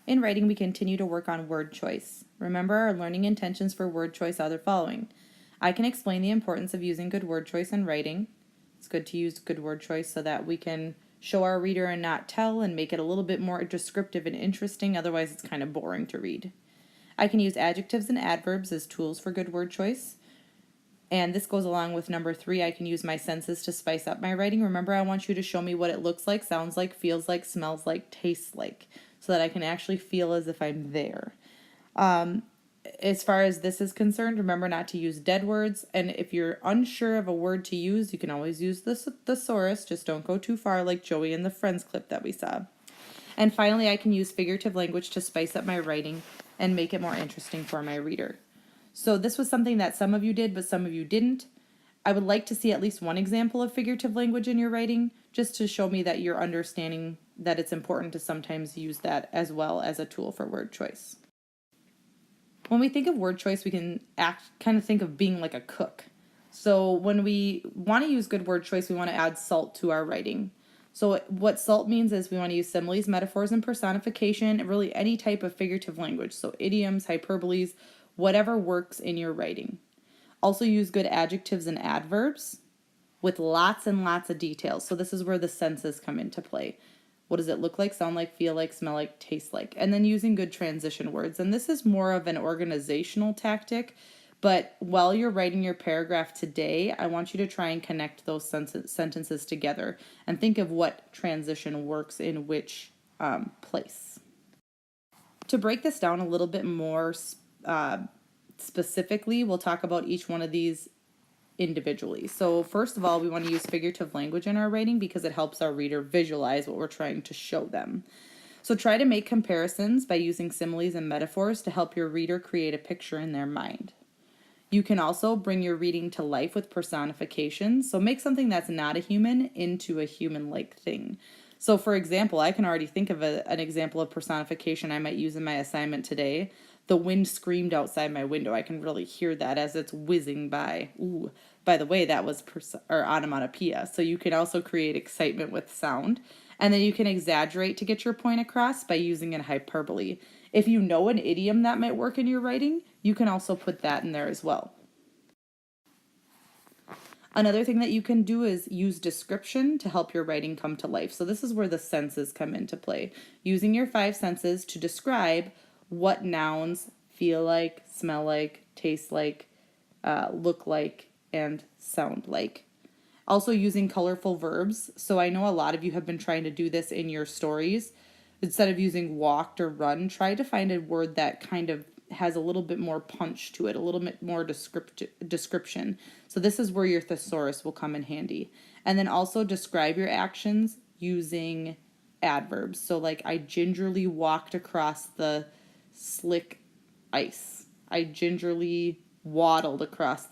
In writing, we continue to work on word choice. Remember, our learning intentions for word choice are the following. I can explain the importance of using good word choice in writing. It's good to use good word choice so that we can show our reader and not tell and make it a little bit more descriptive and interesting, otherwise it's kind of boring to read. I can use adjectives and adverbs as tools for good word choice. And this goes along with number 3, I can use my senses to spice up my writing. Remember, I want you to show me what it looks like, sounds like, feels like, smells like, tastes like, so that I can actually feel as if I'm there. As far as this is concerned, remember not to use dead words. And if you're unsure of a word to use, you can always use the thesaurus. Just don't go too far like Joey in the Friends clip that we saw. And finally, I can use figurative language to spice up my writing and make it more interesting for my reader. So this was something that some of you did, but some of you didn't. I would like to see at least one example of figurative language in your writing, just to show me that you're understanding that it's important to sometimes use that as well as a tool for word choice. When we think of word choice, we can kind of think of being like a cook. So when we want to use good word choice, we want to add salt to our writing. So what salt means is we want to use similes, metaphors, and personification, and really any type of figurative language. So idioms, hyperboles, whatever works in your writing. Also use good adjectives and adverbs with lots and lots of details. So this is where the senses come into play. What does it look like, sound like, feel like, smell like, taste like? And then using good transition words. And this is more of an organizational tactic, but while you're writing your paragraph today, I want you to try and connect those sentences together and think of what transition works in which place. To break this down a little bit more specifically, we'll talk about each one of these individually. So first of all, we want to use figurative language in our writing because it helps our reader visualize what we're trying to show them. So try to make comparisons by using similes and metaphors to help your reader create a picture in their mind. You can also bring your reading to life with personification. So make something that's not a human into a human-like thing. So for example, I can already think of an example of personification I might use in my assignment today. The wind screamed outside my window. I can really hear that as it's whizzing by. Ooh, by the way, that was onomatopoeia. So you can also create excitement with sound. And then you can exaggerate to get your point across by using a hyperbole. If you know an idiom that might work in your writing, you can also put that in there as well. Another thing that you can do is use description to help your writing come to life. So this is where the senses come into play. Using your 5 senses to describe what nouns feel like, smell like, taste like, look like, and sound like. Also using colorful verbs. So I know a lot of you have been trying to do this in your stories. Instead of using walked or run, try to find a word that kind of has a little bit more punch to it, a little bit more description. So this is where your thesaurus will come in handy. And then also describe your actions using adverbs. So like, I gingerly walked across the slick ice. I gingerly waddled across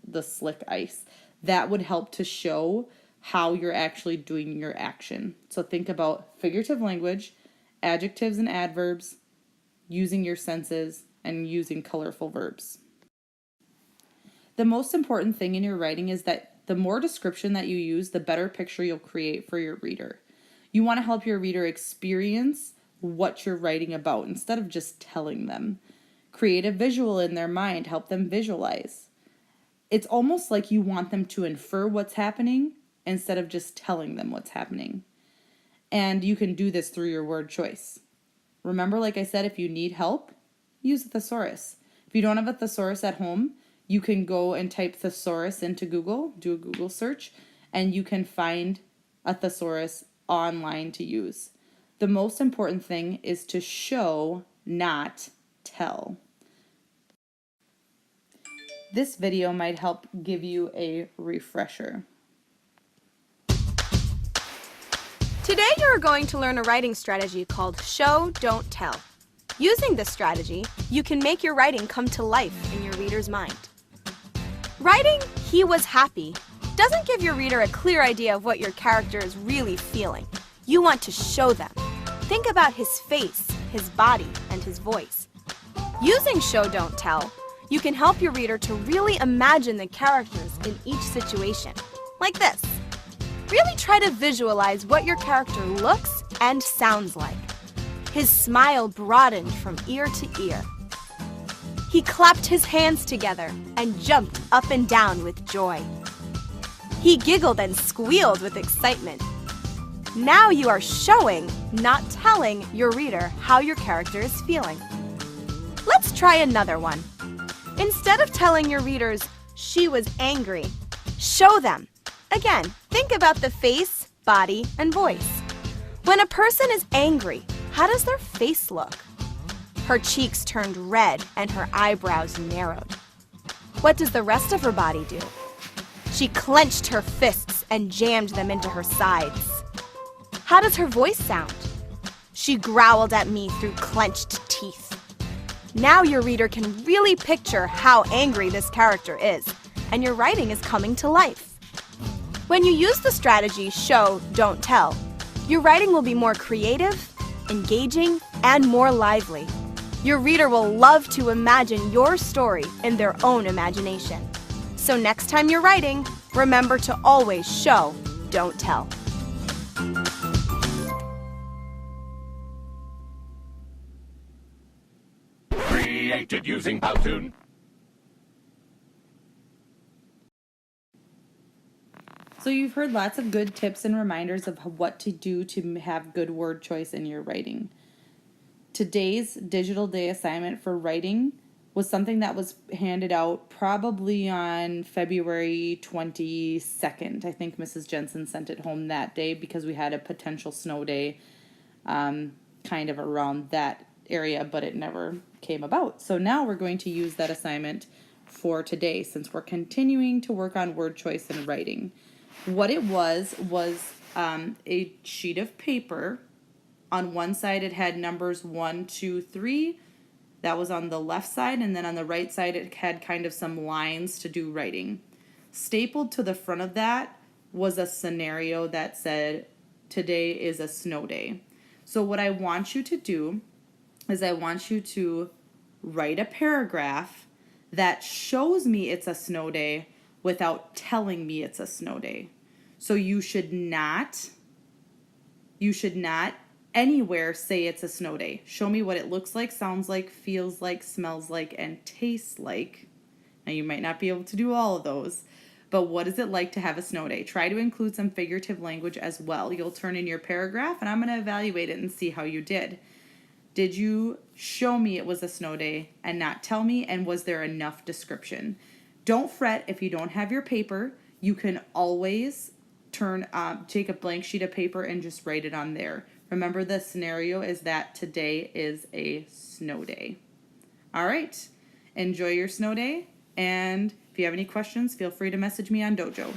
the slick ice. That would help to show how you're actually doing your action. So think about figurative language, adjectives and adverbs, using your senses, and using colorful verbs. The most important thing in your writing is that the more description that you use, the better picture you'll create for your reader. You want to help your reader experience what you're writing about instead of just telling them. Create a visual in their mind, help them visualize. It's almost like you want them to infer what's happening instead of just telling them what's happening. And you can do this through your word choice. Remember, like I said, if you need help, use a thesaurus. If you don't have a thesaurus at home, you can go and type thesaurus into Google, do a Google search, and you can find a thesaurus online to use. The most important thing is to show, not tell. This video might help give you a refresher. Today you are going to learn a writing strategy called Show, Don't Tell. Using this strategy, you can make your writing come to life in your reader's mind. Writing "he was happy" doesn't give your reader a clear idea of what your character is really feeling. You want to show them. Think about his face, his body, and his voice. Using Show, Don't Tell, you can help your reader to really imagine the characters in each situation, like this. Really try to visualize what your character looks and sounds like. His smile broadened from ear to ear. He clapped his hands together and jumped up and down with joy. He giggled and squealed with excitement. Now you are showing, not telling, your reader how your character is feeling. Let's try another one. Instead of telling your readers, "She was angry," show them. Again, think about the face, body, and voice. When a person is angry, how does their face look? Her cheeks turned red and her eyebrows narrowed. What does the rest of her body do? She clenched her fists and jammed them into her sides. How does her voice sound? She growled at me through clenched teeth. Now your reader can really picture how angry this character is, and your writing is coming to life. When you use the strategy show, don't tell, your writing will be more creative, engaging, and more lively. Your reader will love to imagine your story in their own imagination. So next time you're writing, remember to always show, don't tell. Created using Powtoon. So you've heard lots of good tips and reminders of what to do to have good word choice in your writing. Today's Digital Day assignment for writing was something that was handed out probably on February 22nd. I think Mrs. Jensen sent it home that day because we had a potential snow day kind of around that area, but it never came about. So now we're going to use that assignment for today since we're continuing to work on word choice and writing. What it was a sheet of paper. On one side it had numbers 1, 2, 3. That was on the left side, and then on the right side it had kind of some lines to do writing. Stapled to the front of that was a scenario that said, "Today is a snow day." So what I want you to do is I want you to write a paragraph that shows me it's a snow day without telling me it's a snow day. So you should not anywhere say it's a snow day. Show me what it looks like, sounds like, feels like, smells like, and tastes like. Now you might not be able to do all of those, but what is it like to have a snow day? Try to include some figurative language as well. You'll turn in your paragraph and I'm going to evaluate it and see how you did. Did you show me it was a snow day and not tell me, and was there enough description? Don't fret if you don't have your paper. You can always take a blank sheet of paper and just write it on there. Remember, the scenario is that today is a snow day. All right, enjoy your snow day, and if you have any questions, feel free to message me on Dojo.